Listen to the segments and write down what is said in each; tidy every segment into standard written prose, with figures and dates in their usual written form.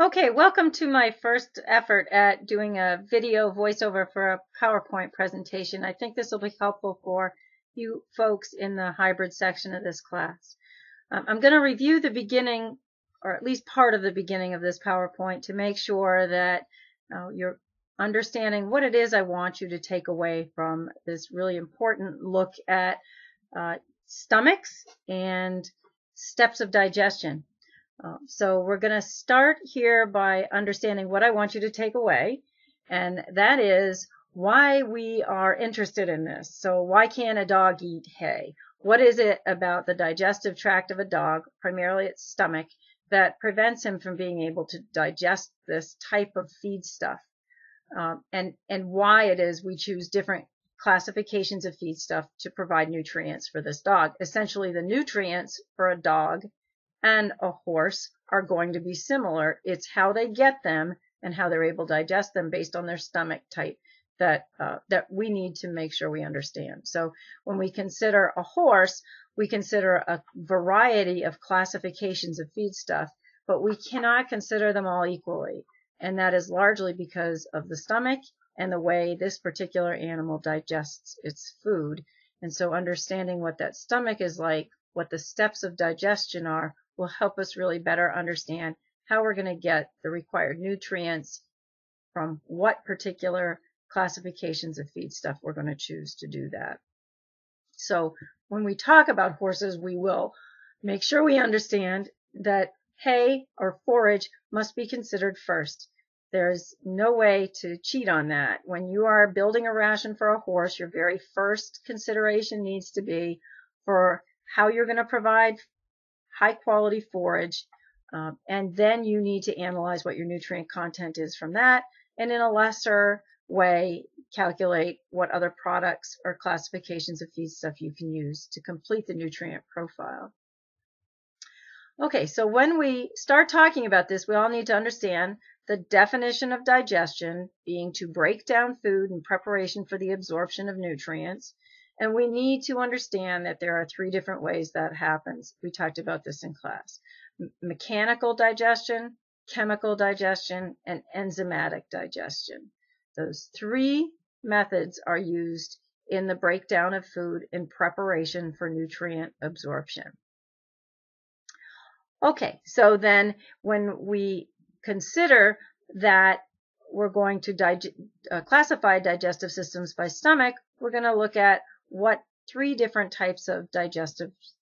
Okay, welcome to my first effort at doing a video voiceover for a PowerPoint presentation. I think this will be helpful for you folks in the hybrid section of this class. I'm going to review the beginning, or at least part of the beginning of this PowerPoint, to make sure that you're understanding what it is I want you to take away from this really important look at stomachs and steps of digestion. So we're going to start here by understanding what I want you to take away, and that is why we are interested in this. So why can't a dog eat hay? What is it about the digestive tract of a dog, primarily its stomach, that prevents him from being able to digest this type of feed stuff? And why it is we choose different classifications of feed stuff to provide nutrients for this dog. Essentially, the nutrients for a dog and a horse are going to be similar. It's how they get them and how they're able to digest them based on their stomach type that we need to make sure we understand. So when we consider a horse, we consider a variety of classifications of feedstuff, but we cannot consider them all equally. And that is largely because of the stomach and the way this particular animal digests its food. And so understanding what that stomach is like, what the steps of digestion are, will help us really better understand how we're going to get the required nutrients from what particular classifications of feedstuff we're going to choose to do that. So when we talk about horses, we will make sure we understand that hay or forage must be considered first. There's no way to cheat on that. When you are building a ration for a horse, your very first consideration needs to be for how you're going to provide high quality forage, and then you need to analyze what your nutrient content is from that, and in a lesser way calculate what other products or classifications of feedstuff you can use to complete the nutrient profile. Okay, so when we start talking about this, we all need to understand the definition of digestion being to break down food in preparation for the absorption of nutrients. And we need to understand that there are three different ways that happens. We talked about this in class. Mechanical digestion, chemical digestion, and enzymatic digestion. Those three methods are used in the breakdown of food in preparation for nutrient absorption. Okay, so then when we consider that we're going to classify digestive systems by stomach, we're going to look at what three different types of digestive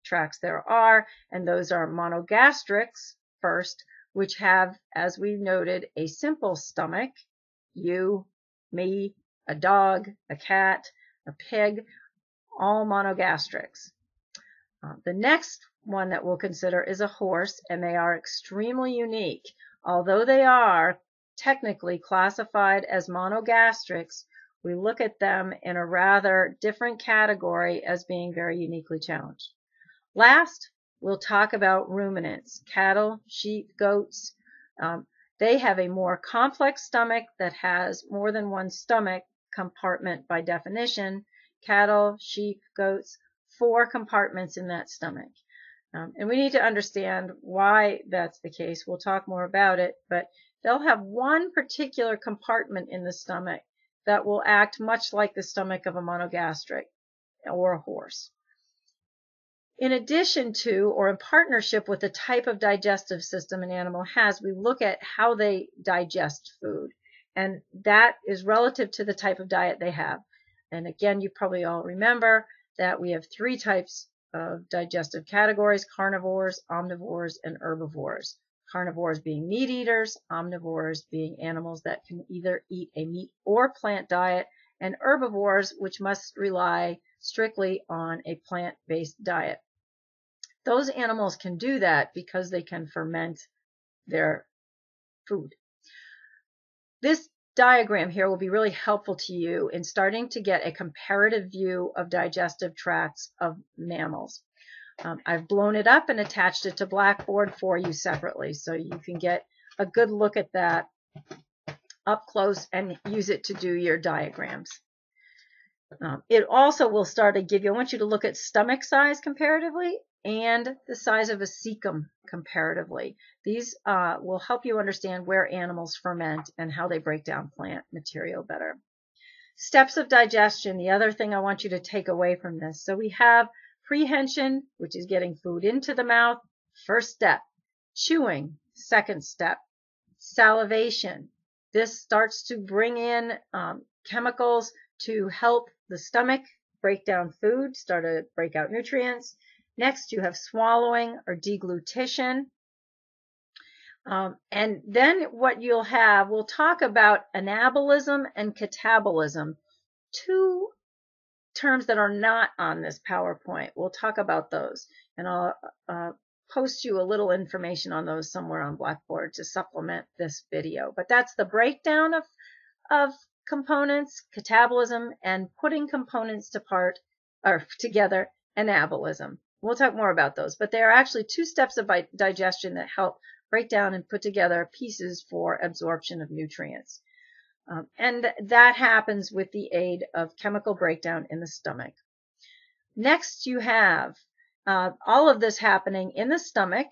tracts there are, and those are monogastrics first, which have, as we noted, a simple stomach. You, me, a dog, a cat, a pig, all monogastrics. The next one that we'll consider is a horse, and they are extremely unique. Although they are technically classified as monogastrics, we look at them in a rather different category as being very uniquely challenged. Last, we'll talk about ruminants, cattle, sheep, goats. They have a more complex stomach that has more than one stomach compartment by definition. Cattle, sheep, goats, 4 compartments in that stomach. And we need to understand why that's the case. We'll talk more about it, but they'll have one particular compartment in the stomach that will act much like the stomach of a monogastric or a horse. In addition to, or in partnership with the type of digestive system an animal has, we look at how they digest food, and that is relative to the type of diet they have. And again, you probably all remember that we have 3 types of digestive categories: carnivores, omnivores, and herbivores. Carnivores being meat eaters, omnivores being animals that can either eat a meat or plant diet, and herbivores, which must rely strictly on a plant-based diet. Those animals can do that because they can ferment their food. This diagram here will be really helpful to you in starting to get a comparative view of digestive tracts of mammals. I've blown it up and attached it to Blackboard for you separately, so you can get a good look at that up close and use it to do your diagrams. It also will start to give you, I want you to look at stomach size comparatively and the size of a cecum comparatively. These will help you understand where animals ferment and how they break down plant material better. Steps of digestion, the other thing I want you to take away from this. So we have prehension, which is getting food into the mouth, first step. Chewing, second step. Salivation, this starts to bring in chemicals to help the stomach break down food, start to break out nutrients. Next, you have swallowing or deglutition. And then what you'll have, we'll talk about anabolism and catabolism, two terms that are not on this PowerPoint. We'll talk about those, and I'll post you a little information on those somewhere on Blackboard to supplement this video. But that's the breakdown of components, catabolism, and putting components together, anabolism. We'll talk more about those, but there are actually two steps of digestion that help break down and put together pieces for absorption of nutrients. And that happens with the aid of chemical breakdown in the stomach. Next, you have all of this happening in the stomach.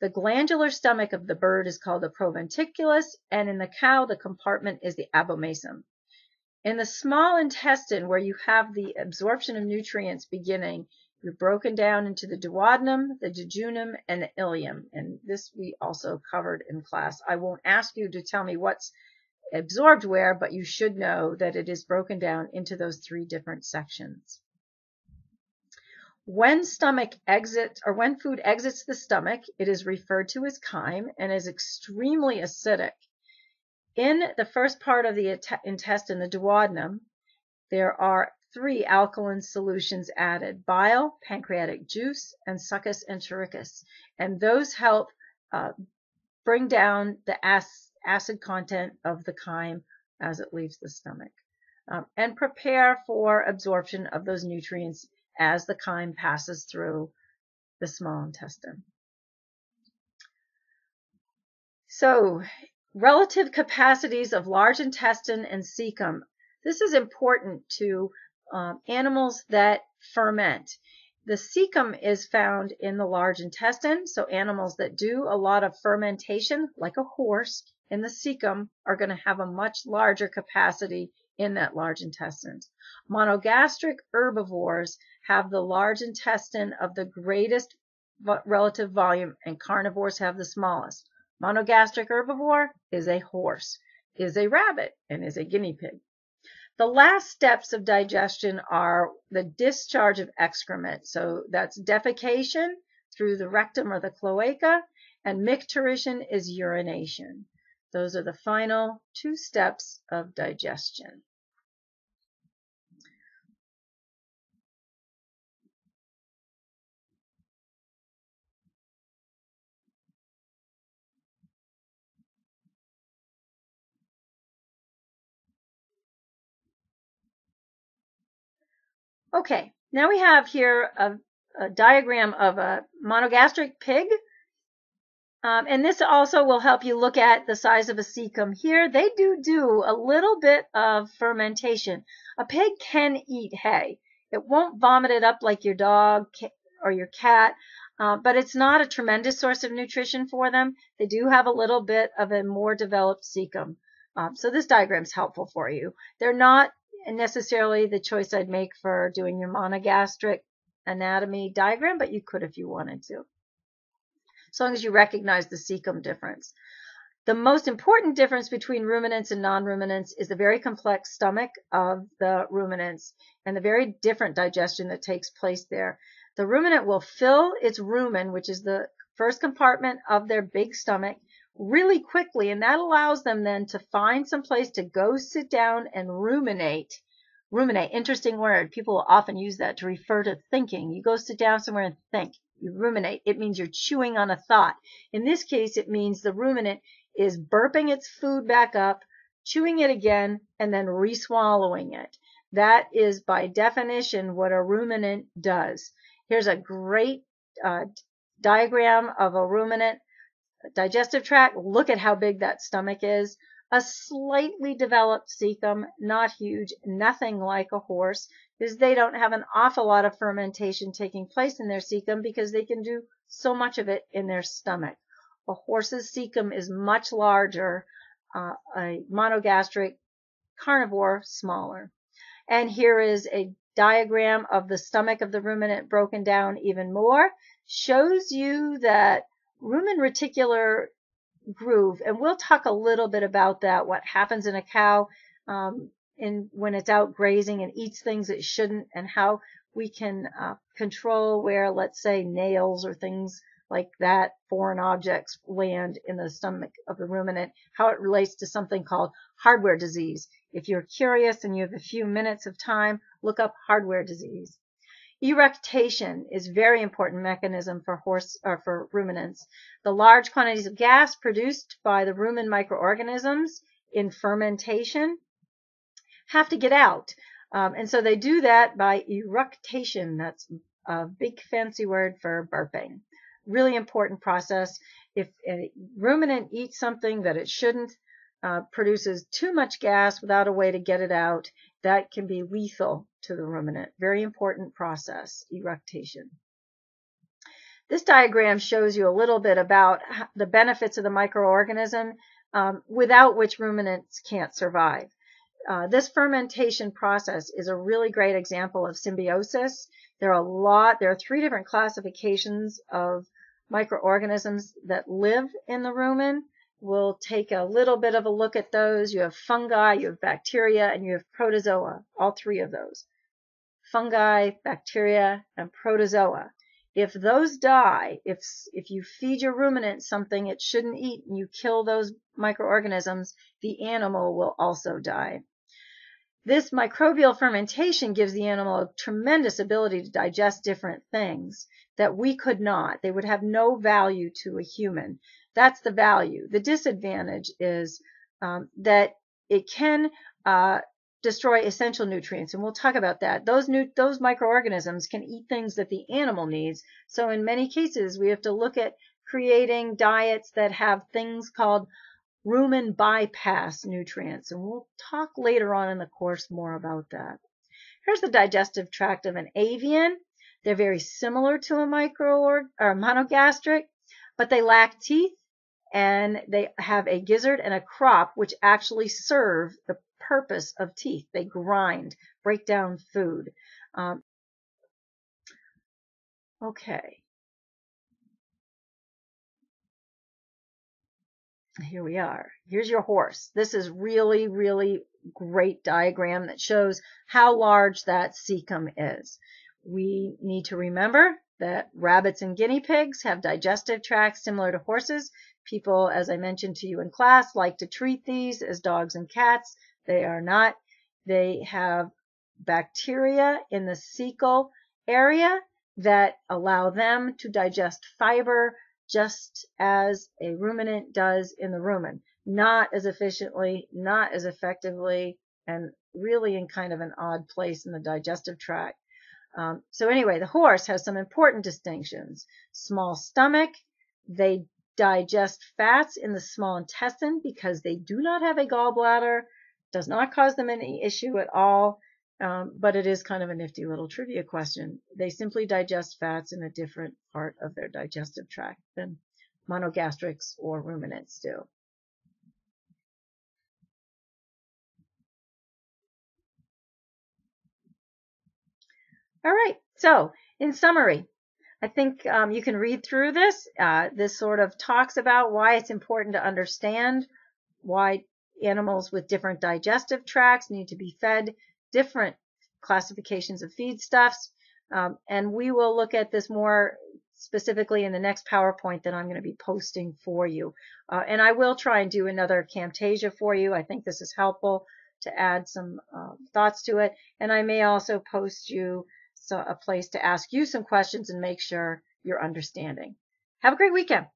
The glandular stomach of the bird is called the proventriculus, and in the cow, the compartment is the abomasum. In the small intestine, where you have the absorption of nutrients beginning, you're broken down into the duodenum, the jejunum, and the ileum. And this we also covered in class. I won't ask you to tell me what's absorbed where, but you should know that it is broken down into those three different sections. When food exits the stomach, it is referred to as chyme and is extremely acidic. In the first part of the intestine, the duodenum, there are 3 alkaline solutions added: bile, pancreatic juice, and succus entericus. And those help bring down the acid content of the chyme as it leaves the stomach, and prepare for absorption of those nutrients as the chyme passes through the small intestine. So, relative capacities of large intestine and cecum. This is important to animals that ferment. The cecum is found in the large intestine, so animals that do a lot of fermentation, like a horse, in the cecum are going to have a much larger capacity in that large intestine. Monogastric herbivores have the large intestine of the greatest relative volume, and carnivores have the smallest. Monogastric herbivore is a horse, is a rabbit, and is a guinea pig. The last steps of digestion are the discharge of excrement. So that's defecation through the rectum or the cloaca, and micturition is urination. Those are the final 2 steps of digestion. Okay, now we have here a diagram of a monogastric pig. And this also will help you look at the size of a cecum here. They do a little bit of fermentation. A pig can eat hay. It won't vomit it up like your dog or your cat, but it's not a tremendous source of nutrition for them. They do have a little bit of a more developed cecum. So this diagram is helpful for you. They're not necessarily the choice I'd make for doing your monogastric anatomy diagram, but you could if you wanted to, as long as you recognize the cecum difference. The most important difference between ruminants and non-ruminants is the very complex stomach of the ruminants and the very different digestion that takes place there. The ruminant will fill its rumen, which is the first compartment of their big stomach, really quickly, and that allows them then to find some place to go sit down and ruminate. Ruminate, interesting word. People often use that to refer to thinking. You go sit down somewhere and think. You ruminate. It means you're chewing on a thought. In this case, it means the ruminant is burping its food back up, chewing it again, and then re-swallowing it. That is, by definition, what a ruminant does. Here's a great diagram of a ruminant digestive tract. Look at how big that stomach is. A slightly developed cecum, not huge, nothing like a horse, because they don't have an awful lot of fermentation taking place in their cecum because they can do so much of it in their stomach. A horse's cecum is much larger, a monogastric carnivore smaller. And here is a diagram of the stomach of the ruminant broken down even more. Shows you that rumen reticular groove, and we'll talk a little bit about that, what happens in a cow when it's out grazing and eats things it shouldn't, and how we can control where, let's say, nails or things like that, foreign objects, land in the stomach of the ruminant, how it relates to something called hardware disease. If you're curious and you have a few minutes of time, look up hardware disease. Eructation is a very important mechanism for ruminants. The large quantities of gas produced by the rumen microorganisms in fermentation have to get out. And so they do that by eructation. That's a big fancy word for burping. Really important process. If a ruminant eats something that it shouldn't, produces too much gas without a way to get it out, that can be lethal to the ruminant. Very important process, eructation. This diagram shows you a little bit about the benefits of the microorganism without which ruminants can't survive. This fermentation process is a really great example of symbiosis. There are 3 different classifications of microorganisms that live in the rumen. We'll take a little bit of a look at those. You have fungi, you have bacteria, and you have protozoa, all 3 of those. Fungi, bacteria, and protozoa. If those die, if you feed your ruminant something it shouldn't eat and you kill those microorganisms, the animal will also die. This microbial fermentation gives the animal a tremendous ability to digest different things that we could not. They would have no value to a human. That's the value. The disadvantage is that it can destroy essential nutrients, and we'll talk about that. Those microorganisms can eat things that the animal needs. So in many cases, we have to look at creating diets that have things called rumen bypass nutrients, and we'll talk later on in the course more about that. Here's the digestive tract of an avian. They're very similar to a monogastric, but they lack teeth, and they have a gizzard and a crop which actually serve the purpose of teeth. They grind, break down food. Okay. Here we are. Here's your horse. This is really, really great diagram that shows how large that cecum is. We need to remember that rabbits and guinea pigs have digestive tracts similar to horses. People, as I mentioned to you in class, like to treat these as dogs and cats. They are not. They have bacteria in the cecal area that allow them to digest fiber just as a ruminant does in the rumen. Not as efficiently, not as effectively, and really in kind of an odd place in the digestive tract. So anyway, the horse has some important distinctions. Small stomach. They digest fats in the small intestine because they do not have a gallbladder. Does not cause them any issue at all, but it is kind of a nifty little trivia question. They simply digest fats in a different part of their digestive tract than monogastrics or ruminants do. All right, so in summary, I think you can read through this. This sort of talks about why it's important to understand why animals with different digestive tracts need to be fed different classifications of feedstuffs. And we will look at this more specifically in the next PowerPoint that I'm going to be posting for you. And I will try and do another Camtasia for you. I think this is helpful to add some thoughts to it. And I may also post you a place to ask you some questions and make sure you're understanding. Have a great weekend.